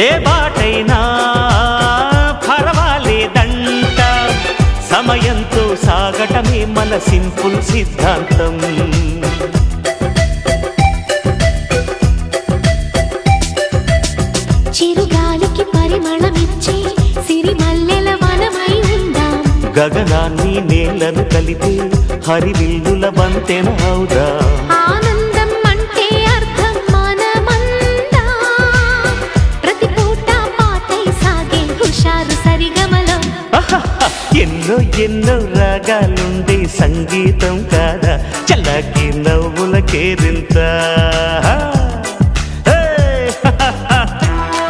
ఏ బాటైనా పర్వాలేదంట, సమయంతో సాగటమే మన సింపుల్ సిద్ధాంతం. చిరుగాలికి పరిమళమిచ్చే సిరిమల్లెల వనమై ఉందాం, గగనాన్ని నేలను కలిపే హరివిల్లుల వంతెన అవుదాం. ఆనందం అంటే అర్థం మనమందా, ప్రతి పూట పాటై సాగే హుషారు సరిగమలం. ఎన్నో ఎన్నో రాగాలుండే సంగీతం కాదా, చల్లకి నవ్వుల కేరింత.